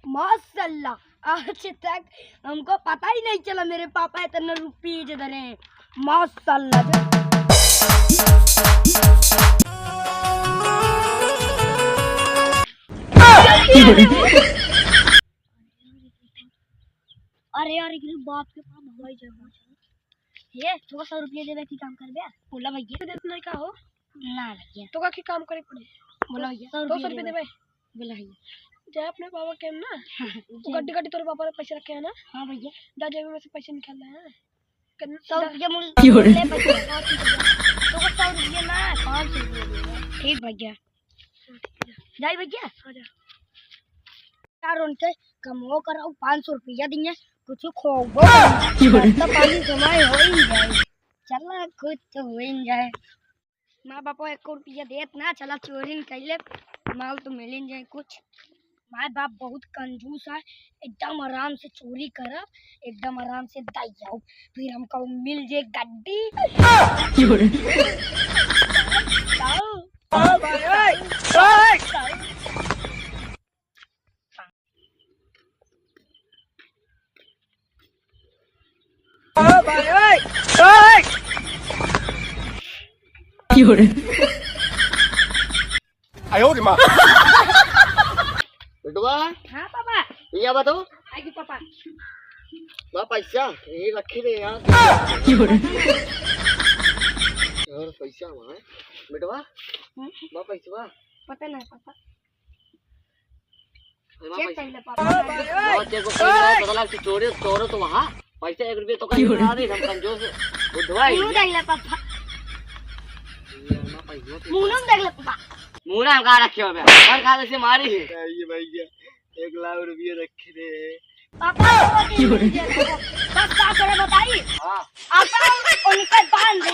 माशाल्लाह आज तक हमको पता ही नहीं चला मेरे पापा इतना रुपये दे रहे हैं। माशाल्लाह। अरे यार बाप के पास हवाई जहाज ये तो 100 रुपये देवे की काम कर बे। बोला भैया इतना का हो ना भैया तो का की काम करे पड़े। बोला भैया 200 रुपये देवे। बोला भैया जाए अपने पापा के ना तो गड्डी गड्डी तोरे पापा ने पैसे रखे हैं ना। हाँ भैया जा जेब में से पैसे निकाल ले हैं 100 रुपये मूल ले पैसे 100 रुपये ना 500 रुपये। ठीक भैया जाए भैया आ जा यार उनके कमो कराओ 500 रुपया दिए कुछ खोबो तो पानी कमाई हो ही जाए। चला कुछ तो हो ही जाए। माँ बापा 1 रुपया देत ना चला चोरी कैले माल तो मिल ही जाए कुछ। माँ बाप बहुत कंजूस है एकदम आराम से चोरी करब एकदम आराम से दे जाओ फिर हमको मिल जाए गड्डी। बेटुआ हाँ पापा ये बताओ आगे पापा वहाँ पैसा यही रखी रे यार पैसा वहाँ बेटुआ वहाँ पैसा पता नहीं पापा चेक कर ले पापा। पता लग चोरो तो वहाँ पैसा 1 रुपये तो कहीं हम कंजूस बुधवा देख ले पापा मुनम देख ले पापा मुना हम कहाँ रखे हो और कहाँ से मारी है ये भैया 1 लाख रुपये रखे रे पापा बस क्या करे बताइए। हाँ आपा उनका बांध है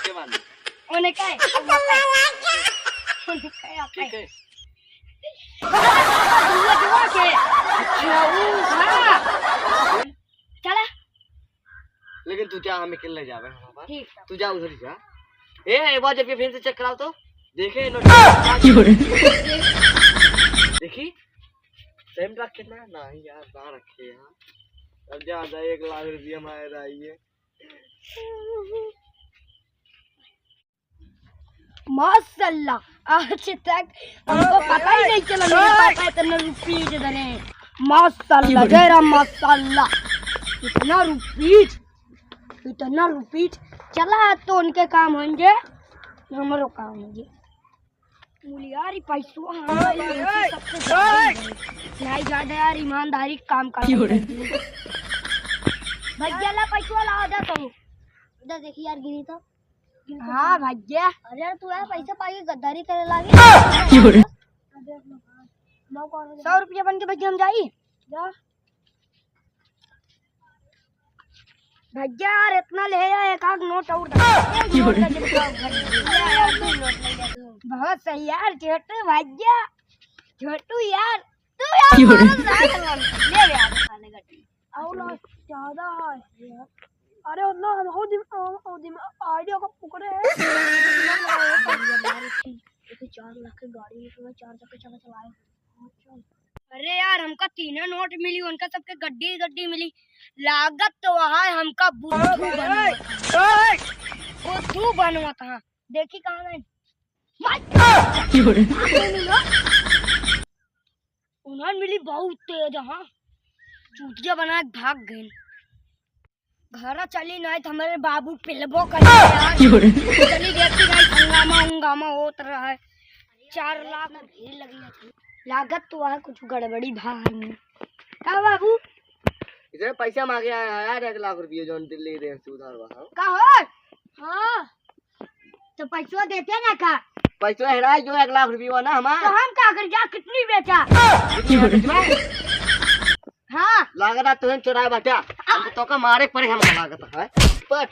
क्या बांध उनका ठीक है चला लेकिन तू क्या हमें किले जावे ठीक तू जा उधर जा एक बार जब ये फिर से चेक कराओ तो देखे देखी सेम रखे ना नहीं यार ना रखे यार अब ज्यादा 1 लाख रुपया हमारे आइए। माशाल्लाह आज तक हमको पता ही नहीं चला मेरे पापा इतना रुपये दे रहे हैं। माशाल्लाह जय राम माशाल्लाह इतना रुपये चला तो उनके काम होंगे हमारे काम होंगे यार पैसों नहीं ज्यादा यार ईमानदारी काम कर भैया ला पैसा ला दे तो इधर देखिए यार गिरी तो हाँ भैया अरे यार तू यार पैसा पाई गद्दारी करे लागे 100 रुपया बन के भैया हम जाई जा भैया यार इतना ले आया 1 आध नोट और बहुत सही यार छोटू भैया छोटू यार तू यार ले यार खाने गड्डी और ज्यादा है अरे उतना हम आइडिया को पकड़े 4 लाख की गाड़ी 4 चक्के चलाए। अरे यार हमका 3 नोट मिली उनका सबके गड्डी मिली लागत तो वहाँ हमका बुद्धू बनवा था देखी कहाँ गए उन्हें मिली बहुत तेज। हाँ चूतिया बना भाग गए घर चली नहीं तो हमारे बाबू पिलबो कर चली देखती नहीं हंगामा होत रहा है 4 लाख भीड़ लगी है लागत तो वहाँ कुछ गड़बड़ी भाई में क्या बाबू इधर पैसा मांगे आया यार 1 लाख रुपये जो ले रहे हैं उधार वहाँ का हो हाँ तो पैसा देते ना का पैसा है जो 1 लाख रुपये ना हमारा तो हम क्या कर जा कितनी बेचा हाँ लागत तुम चुराए बचा तो का मारे पड़े हम लागत है पर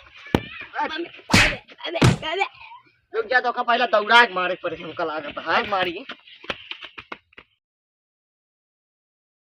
रुक जा तो का पहला दौड़ा मारे पड़े हमका लागत है मारी